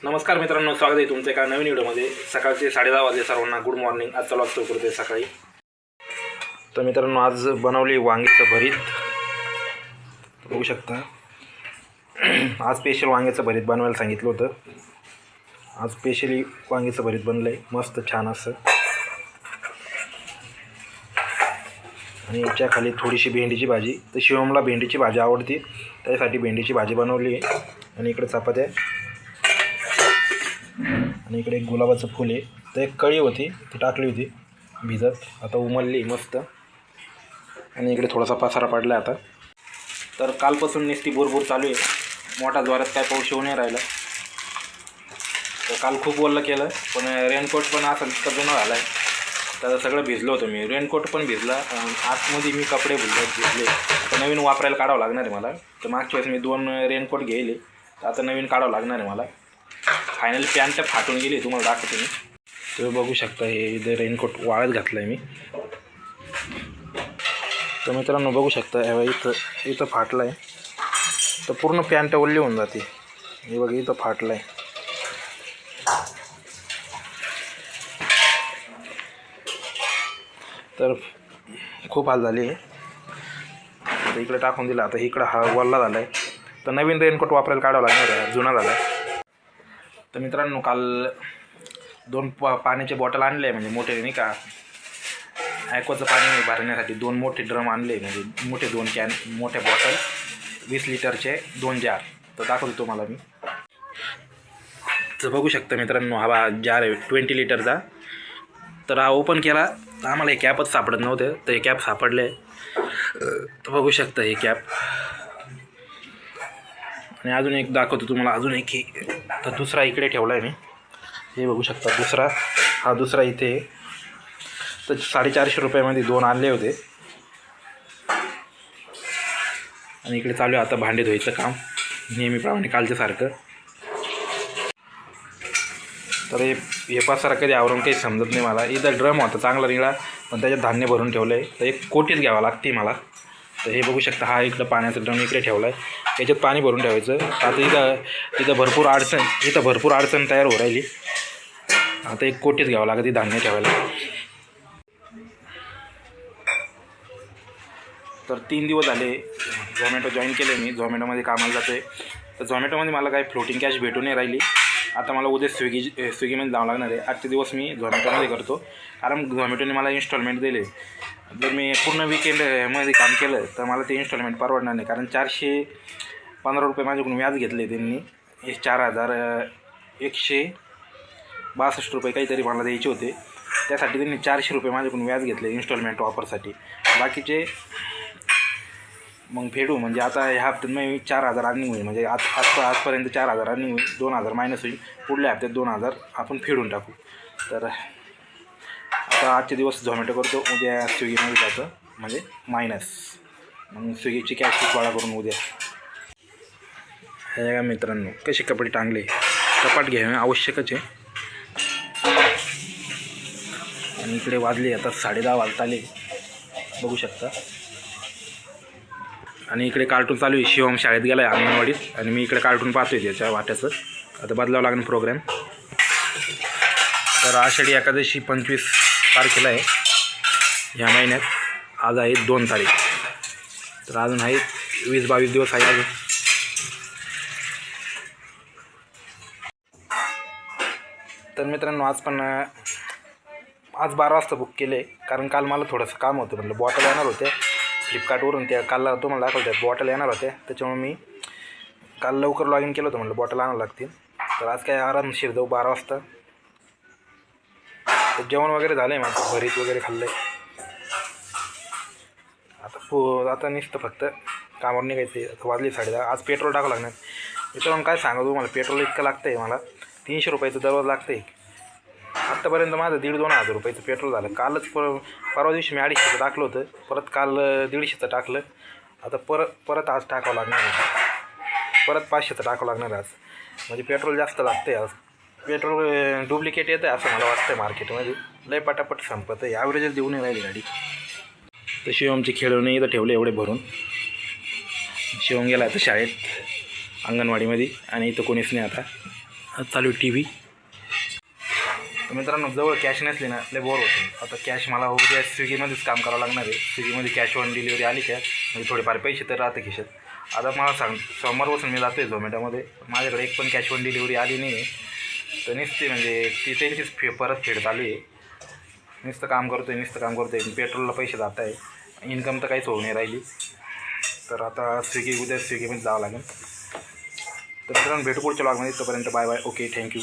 नमस्कार मित्रांनो, स्वागत आहे तुमचं एका नवीन व्हिडिओमध्ये। सकाळचे 10:30 वाजले सर्वांना। Good morning. आज चालू सुरू करते सकाळी। तर मित्रांनो, आज बनवली वांग्याचं भरीत, बघू शकता। आज स्पेशल वांग्याचं भरीत बनवायला सांगितलं होतं। आज स्पेशली वांग्याचं भरीत बनलंय, मस्त छान असं। आणि याच्या खाली थोडीशी भेंडीची भाजी। तर शिवमला भेंडीची भाजी आवडते, त्यासाठी भेंडीची भाजी बनवली आहे। आणि इकडे चपात्या, आणि इकडे एक गुलाबाचं फूल आहे। तर एक कळी होती, ती टाकली होती भिजत, आता उमलली मस्त। आणि इकडे थोडासा पसारा पडला आता। तर कालपासून नुसती बोरबोर चालू आहे, मोठा जोरात काय पाऊस येऊ नाही राहिला। तर काल खूप ओलं केलं, पण रेनकोट पण असं इतका जुना झाला आहे, तर सगळं भिजलो होतं मी। रेनकोट पण भिजला, आतमध्ये मी कपडे भिजले। आता नवीन वापरायला काढावं लागणार आहे मला। तर मागच्या वेळेस मी 2 रेनकोट घेतले, तर आता नवीन काढावं लागणार आहे मला। फायनल पॅन्ट फाटून गेली, तुम्हाला दाखवतो मी। तुम्ही बघू शकता, हे इथे रेनकोट वाळत घातलं आहे मी। तर मित्रांनो बघू शकता, इथं फाटलं आहे, तर पूर्ण पॅन्ट ओल्ली होऊन जाते। हे बघा, इथं फाटलं आहे। तर खूप हाल झाले। तर इकडे टाकून दिलं, आता इकडं हा वल्ला झाला आहे। तर नवीन रेनकोट वापरायला काढावं लागणार आहे, जुना झाला आहे। तर मित्रांनो, काल 2 पाण्याचे बॉटल आणले, म्हणजे मोठे नाही का, ॲक्वाचं पाणी भरण्यासाठी 2 मोठे ड्रम आणले, म्हणजे मोठे 2 कॅन, मोठ्या बॉटल 20 लिटरचे 2 जार। तर दाखवतो तुम्हाला मी। तर बघू शकता मित्रांनो, हा जार आहे 20 लिटरचा। तर हा ओपन केला, तर आम्हाला हे कॅपच सापडत नव्हते, तर हे कॅप सापडले। तर बघू शकता हे कॅप। आणि अजून एक दाखवतो तुम्हाला, अजून एक हे। तर दुसरा इकडे ठेवला आहे मी, हे बघू शकता। दुसरा इथे। तर 450 रुपयामध्ये 2 आणले होते। आणि इकडे चालू आहे आता भांडे धुवायचं काम, नेहमीप्रमाणे कालच्यासारखं। तर हे पसारा कधी आवरून काही समजत नाही मला। इथं ड्रम होता चांगला निळा, पण त्याच्यात धान्य भरून ठेवलं आहे, तर एक कोटीच घ्यावा लागते मला। तर हे बघू शकता, हा इकडं पाण्याचा ड्रम इकडे ठेवला आहे, याच्यात पाणी भरून ठेवायचं। आता इथं भरपूर अडचण तयार होऊ राहिली। आता एक कोटीच घ्यावं लागते धान्य ठेवायला। तर 3 दिवस झाले झोमॅटो जॉईन केले मी, झोमॅटोमध्ये कामाला जातो आहे। तर झोमॅटोमध्ये मला काही फ्लोटिंग कॅश भेटून नाही राहिली। आता मला उद्या स्विगीमध्ये जावं लागणार आहे। आजचे दिवस मी झोमॅटोमध्ये करतो, कारण झोमॅटोने मला इन्स्टॉलमेंट दिले। जर मी पूर्ण वीकेंडमध्ये काम केलं तर मला ते इन्स्टॉलमेंट परवडणार नाही, कारण 415 रुपये माझ्याकडून व्याज घेतले त्यांनी। हे 4162 रुपये काहीतरी मला द्यायचे होते, त्यासाठी त्यांनी 400 रुपये माझ्याकडून व्याज घेतले इन्स्टॉलमेंट ऑफरसाठी। बाकीचे मग फेडू, म्हणजे आता ह्या हप्त्यात मी 4000 अर्निंग होईल, म्हणजे आजपर्यंत 4000 अर्निंग होईल, 2000 मायनस होईल। पुढल्या हप्त्यात 2000 आपण फेडून टाकू। तर आता आजचे दिवस झोमॅटो करतो, उद्या स्विगीमध्ये जातं, म्हणजे मायनस। मग स्विगीची कॅश गोळा करून उद्या। हे का मित्रांनो, कसे कपडे टांगले, कपाट घेणं आवश्यकच आहे। आणि इकडे वाजले आता 10:30 वाजता आले, बघू शकता। आणि इकडे कार्टून चालू आहे, शिवम शाळेत गेला आहे अंगणवाडीत, आणि मी इकडे कार्टून पाहतो आहे त्याच्या वाट्याचं। आता बदलावं लागेल प्रोग्राम। तर आषाढी एकादशी 25 तारखेला आहे ह्या महिन्यात। आज आहे 2 तारीख, तर अजून आहे 20-22 दिवस आहे अजून। तर मित्रांनो, आज 12 वाजता बुक केले, कारण काल मला थोडंसं काम होतं, म्हटलं बॉटल येणार होत्या फ्लिपकार्टवरून, त्या काल तुम्हाला दाखवत्या बॉटल येणार होत्या, त्याच्यामुळे मी काल लवकर लॉग इन केलं होतं, म्हटलं बॉटल आणावं लागतील। तर आज काय आरामशीर जाऊ 12 वाजता। तर जेवण वगैरे झालं आहे, माझं भरीत वगैरे खाल्लं आहे। आता नुसतं फक्त कामावर निघायचं आहे। आता वाजली 10:30। आज पेट्रोल टाकावं लागणार। मित्रांनो काय सांगा तुम्हाला, पेट्रोल इतकं लागतं आहे मला, 300 रुपयाचं दररोज लागतं आहे। आत्तापर्यंत माझं 1,500-2,000 रुपयाचं पेट्रोल झालं। कालच परवा दिवशी मी 250चं टाकलं होतं, परत काल 150चं टाकलं। आता परत आज टाकावं लागणार आहे, परत 500चं टाकावं लागणार आज, म्हणजे पेट्रोल जास्त लागतं आहे आज। पेट्रोल डुप्लिकेट येतं आहे असं मला वाटतं मार्केटमध्ये, लय पटापट संपत आहे, ॲव्हरेजच देऊ नाही राहिली गाडी। तर शिवमचे खेळवणे इथं ठेवले एवढे भरून। शिवम गेला आता शाळेत अंगणवाडीमध्ये, आणि इथं कोणीच नाही आता। चालू टी व्ही. तर मित्रांनो जवळ कॅश नसली ना लय बोर होते. आता कॅश मला उद्या स्विगीमध्येच काम करावं लागणार आहे. स्विगीमध्ये कॅश ऑन डिलिव्हरी आली का म्हणजे थोडेफार पैसे तर राहते खिशात. आता मला सांग सोमवारपासून मी जातो आहे झोमॅटोमध्ये, माझ्याकडे एक पण कॅश ऑन डिलिव्हरी आली नाही आहे. तर नुसती म्हणजे ती त्यांचीच परतफेड चालू आहे. नुसतं काम करतो आहे पेट्रोलला पैसे जात आहे. इन्कम तर काहीच होऊ नाही राहिली. तर आता उद्या स्विगीमध्ये जावं लागेल. तर मित्रांनो भेटू पुढच्या व्लॉगमध्ये. तोपर्यंत बाय बाय. Okay thank you.